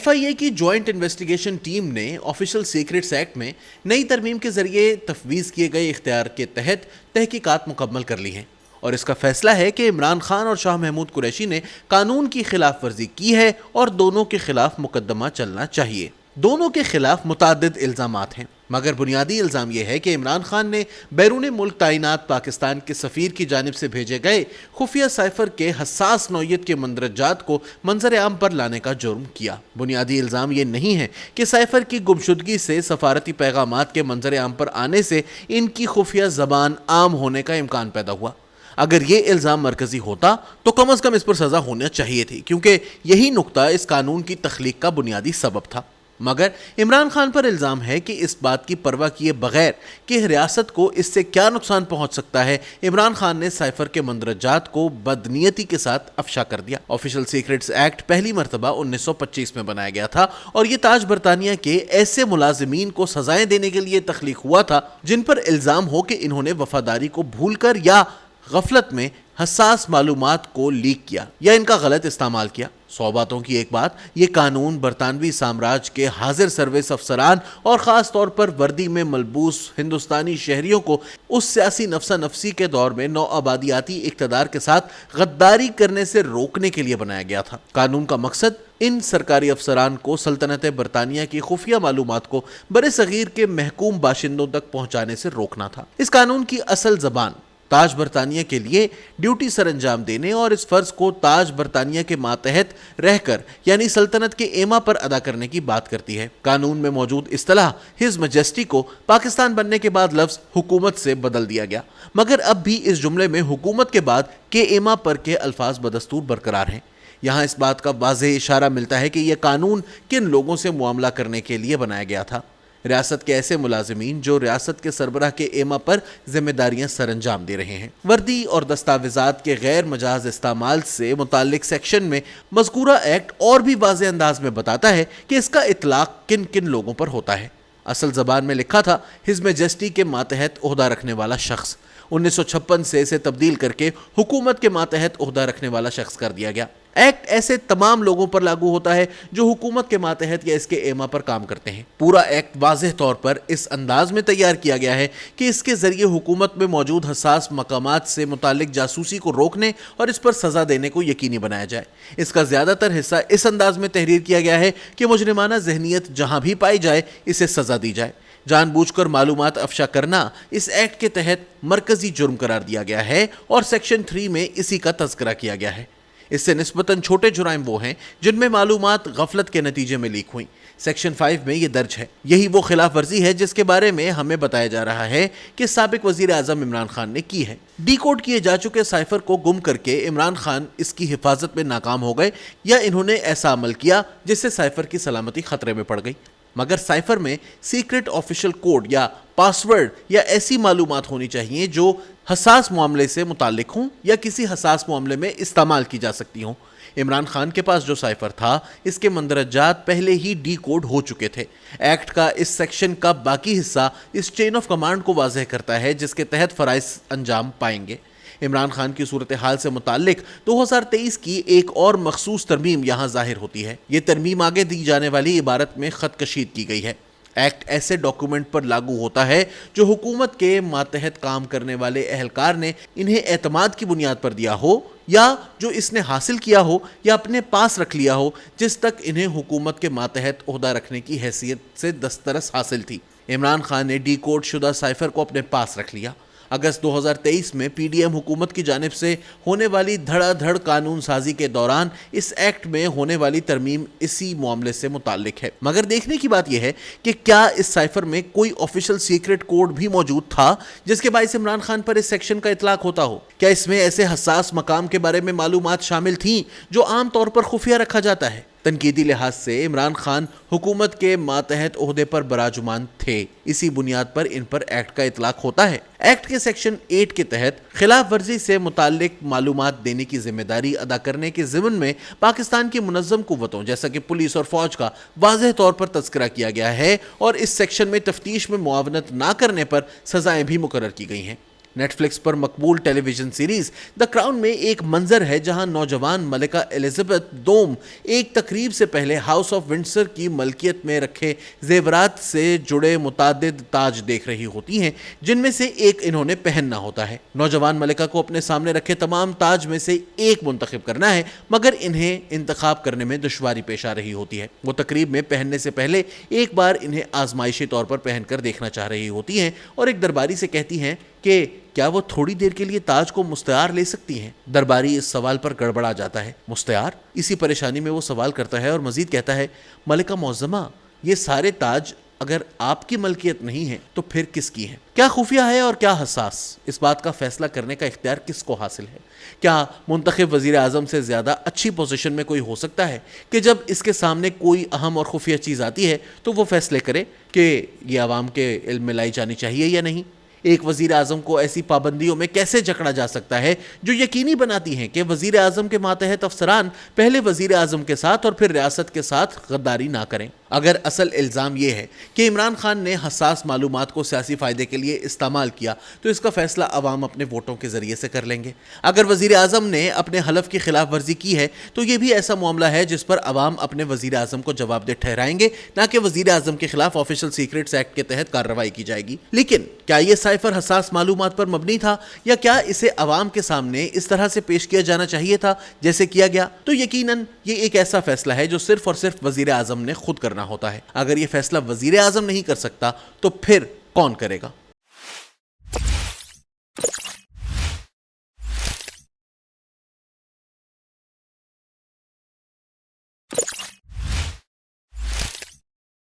FIA की joint investigation team ने official secrets act में नई तरमीम के जरिए तफवीज़ किए गए इख्तियार के तहत तहकीकात मुकम्मल कर ली हैं और इसका फैसला है कि इमरान खान और शाह महमूद कुरैशी ने कानून की खिलाफ वर्जी की है और दोनों के खिलाफ मुकदमा चलना चाहिए। दोनों के खिलाफ मुतादिद इल्ज़ामात हैं, मगर बुनियादी इल्ज़ाम यह है कि इमरान खान ने बैरून मुल्क तैनात पाकिस्तान के सफ़ीर की जानिब से भेजे गए खुफिया साइफर के हसास नौयत के मंदरजात को मंजर आम पर लाने का जुर्म किया। बुनियादी इल्ज़ाम ये नहीं है कि साइफर की गुमशुदगी से सफारती पैगामात के मंजर आम पर आने से इनकी खुफिया ज़बान आम होने का इम्कान पैदा हुआ। अगर ये इल्ज़ाम मरकज़ी होता तो कम अज़ कम इस पर सज़ा होना चाहिए थी, क्योंकि यही नुक्ता इस कानून की तख्लीक का बुनियादी सबब था। मगर इमरान खान पर इल्ज़ाम है कि इस बात की परवाह किए बगैर कि रियासत को इससे क्या नुकसान पहुंच सकता है, इमरान खान ने साइफर के मंदरजात को बदनीयती के साथ अफशा कर दिया। ऑफिशियल सीक्रेट्स एक्ट पहली मरतबा 1925 में बनाया गया था और ये ताज बरतानिया के ऐसे मुलाजिमीन को सजाएं देने के लिए तख्लीक हुआ था जिन पर इल्ज़ाम हो कि इन्होंने वफादारी को भूलकर या गफलत में हसास मालूमात को लीक किया या इनका गलत इस्तेमाल किया। 100 बातों की एक बात, ये कानून बरतानवी साम्राज्य के हाजिर सर्विस अफसरान और ख़ास तौर पर वर्दी में मलबूस हिंदुस्तानी शहरियों को उस सियासी नफसा नफसी के दौर में नौआबादियाती इक़्तिदार के साथ गद्दारी करने से रोकने के लिए बनाया गया था। कानून का मकसद इन सरकारी अफसरान को सल्तनत बरतानिया की खुफिया मालूमात को बरे सगीर के महकूम बाशिंदों तक पहुँचाने से रोकना था। इस कानून की असल ज़बान ताज बरतानिया के लिए ड्यूटी सर अंजाम देने और इस फर्ज को ताज बरतानिया के मातहत रहकर यानी सल्तनत के एमा पर अदा करने की बात करती है। कानून में मौजूद इस्तिलाह हिज मजेस्टी को पाकिस्तान बनने के बाद लफ्ज हुकूमत से बदल दिया गया, मगर अब भी इस जुमले में हुकूमत के बाद के एमा पर के अल्फाज बदस्तूर बरकरार हैं। यहाँ इस बात का वाज़ेह इशारा मिलता है कि यह कानून किन लोगों से मुआमला करने के लिए बनाया गया था। रियासत के ऐसे मुलाजिमीन जो रियासत के सरबराह के एमा पर जिम्मेदारियां सर अंजाम दे रहे हैं। वर्दी और दस्तावेजात के गैर मजाज इस्तेमाल से मुताल्लिक सेक्शन में मज़कूरा एक्ट और भी वाज़ेह अंदाज में बताता है कि इसका इतलाक किन किन लोगों पर होता है। असल ज़बान में लिखा था हिज मैजेस्टी के मातहत ओहदा रखने वाला शख्स। 1956 से इसे तब्दील करके हुकूमत के मातहत ओहदा रखने वाला शख्स कर दिया गया। एक्ट ऐसे तमाम लोगों पर लागू होता है जो हुकूमत के मातहत या इसके एमा पर काम करते हैं। पूरा एक्ट वाज़ेह तौर पर इस अंदाज में तैयार किया गया है कि इसके जरिए हुकूमत में मौजूद हसास मकामात से मुतालिक जासूसी को रोकने और इस पर सज़ा देने को यकीनी बनाया जाए। इसका ज़्यादातर हिस्सा इस अंदाज में तहरीर किया गया है कि मुजरिमाना जहनीत जहाँ भी पाई जाए इसे सज़ा दी जाए। जानबूझकर मालूमात अफशा करना इस एक्ट के तहत मरकजी जुर्म करार दिया गया है और सेक्शन 3 में इसी का तज़किरा किया गया है। इससे निस्बतन छोटे जुराइम वो हैं जिनमें मालूमात गफलत के नतीजे में लीक हुई। सेक्शन 5 में ये दर्ज है। यही वो खिलाफ वर्जी है जिसके बारे में हमें बताया जा रहा है कि साबिक वजीर आज़म इमरान खान ने की है। डीकोड किए जा चुके साइफर को गुम करके इमरान खान इसकी हिफाजत में नाकाम हो गए या इन्होंने ऐसा अमल किया जिससे साइफर की सलामती खतरे में पड़ गई। मगर साइफर में सीक्रेट ऑफिशियल कोड या पासवर्ड या ऐसी मालूमात होनी चाहिए जो हसास मामले से मुताल्लिक हों या किसी हसास मामले में इस्तेमाल की जा सकती हों। इमरान खान के पास जो साइफर था इसके मंदरजात पहले ही डी कोड हो चुके थे। एक्ट का इस सेक्शन का बाकी हिस्सा इस चेन ऑफ कमांड को वाज़ेह करता है जिसके तहत फ़राइज़ अंजाम पाएंगे। इमरान खान की सूरत हाल से मुताल्लिक 2023 की एक और मखसूस तरमीम यहाँ ज़ाहिर होती है। ये तरमीम आगे दी जाने वाली इबारत में ख़त कशीद की गई है। एक्ट ऐसे डॉक्यूमेंट पर लागू होता है जो हुकूमत के मातहत काम करने वाले एहलकार ने इन्हें एतमाद की बुनियाद पर दिया हो या जो इसने हासिल किया हो या अपने पास रख लिया हो, जिस तक इन्हें हुकूमत के मातहत ओहदा रखने की हैसियत से दस्तरस हासिल थी। इमरान खान ने डी कोड शुदा साइफर को अपने पास रख लिया। अगस्त 2023 में पीडीएम हुकूमत की जानिब से होने वाली धड़ाधड़ कानून साजी के दौरान इस एक्ट में होने वाली तरमीम इसी मामले से मुताल्लिक है। मगर देखने की बात यह है कि क्या इस साइफर में कोई ऑफिशियल सीक्रेट कोड भी मौजूद था जिसके बाइस इमरान खान पर इस सेक्शन का इतलाक होता हो? क्या इसमें ऐसे हसास मकाम के बारे में मालूमात शामिल थी जो आम तौर पर खुफिया रखा जाता है? तनकीदी लिहाज से इमरान खान हुकूमत के मातहत ओहदे पर बराजुमान थे। इसी बुनियाद पर इन पर एक्ट का इतलाक होता है। एक्ट के सेक्शन 8 के तहत खिलाफ वर्जी से मुताल्लिक मालूमात देने की जिम्मेदारी अदा करने के ज़िम्न में पाकिस्तान की मुनज़्ज़म कुव्वतों जैसा कि पुलिस और फौज का वाज़ेह तौर पर तज़किरा किया गया है और इस सेक्शन में तफ्तीश में मुआवनत ना करने पर सज़ाएं भी मुकर्रर की गई हैं। नेटफ्लिक्स पर मकबूल टेलीविजन सीरीज द क्राउन में एक मंजर है जहां नौजवान मलिका एलिजाबेथ दोम एक तकरीब से पहले हाउस ऑफ विंडसर की मलकियत में रखे जेवरात से जुड़े मुतादिद ताज देख रही होती हैं, जिनमें से एक इन्होंने पहनना होता है। नौजवान मलिका को अपने सामने रखे तमाम ताज में से एक मुंतखब करना है, मगर इन्हें इंतखाब करने में दुश्वारी पेश आ रही होती है। वो तकरीब में पहनने से पहले एक बार इन्हें आजमाइशी तौर पर पहनकर देखना चाह रही होती हैं और एक दरबारी से कहती हैं कि क्या वो थोड़ी देर के लिए ताज को मुस्तैर ले सकती हैं। दरबारी इस सवाल पर गड़बड़ा जाता है। मुस्तैर? इसी परेशानी में वो सवाल करता है और मजीद कहता है, मलिका मौज़्ज़मा, ये सारे ताज अगर आपकी मलकियत नहीं है तो फिर किसकी है? क्या खुफिया है और क्या हसास? इस बात का फैसला करने का इख्तियार किसको हासिल है? क्या मुंतखब वजीर आज़म से ज़्यादा अच्छी पोजीशन में कोई हो सकता है कि जब इसके सामने कोई अहम और खुफिया चीज़ आती है तो वो फैसले करे कि ये आवाम के इल्म में लाई जानी चाहिए या नहीं? एक वजीर आज़म को ऐसी पाबंदियों में कैसे जकड़ा जा सकता है जो यकीनी बनाती हैं कि वजीर आज़म के मातहत अफसरान पहले वजीर आज़म के साथ और फिर रियासत के साथ गद्दारी ना करें? अगर असल इल्ज़ाम ये है कि इमरान खान ने हसास मालूमात को सियासी फ़ायदे के लिए इस्तेमाल किया तो इसका फ़ैसला अवाम अपने वोटों के ज़रिए से कर लेंगे। अगर वज़ीर आज़म ने अपने हलफ की खिलाफ वर्जी की है तो ये भी ऐसा मामला है जिस पर अवाम अपने वज़ीर आज़म को जवाबदेह ठहराएंगे, ना कि वज़ीर आज़म के खिलाफ ऑफिशियल सीक्रेट्स एक्ट के तहत कार्रवाई की जाएगी। लेकिन क्या ये साइफर हसास मालूमात पर मबनी था या क्या इसे अवाम के सामने इस तरह से पेश किया जाना चाहिए था जैसे किया गया? तो यकीनन ये एक ऐसा फैसला है जो सिर्फ और सिर्फ वज़ीर आज़म ने खुद करना होता है। अगर ये फैसला वज़ीर आज़म नहीं कर सकता तो फिर कौन करेगा?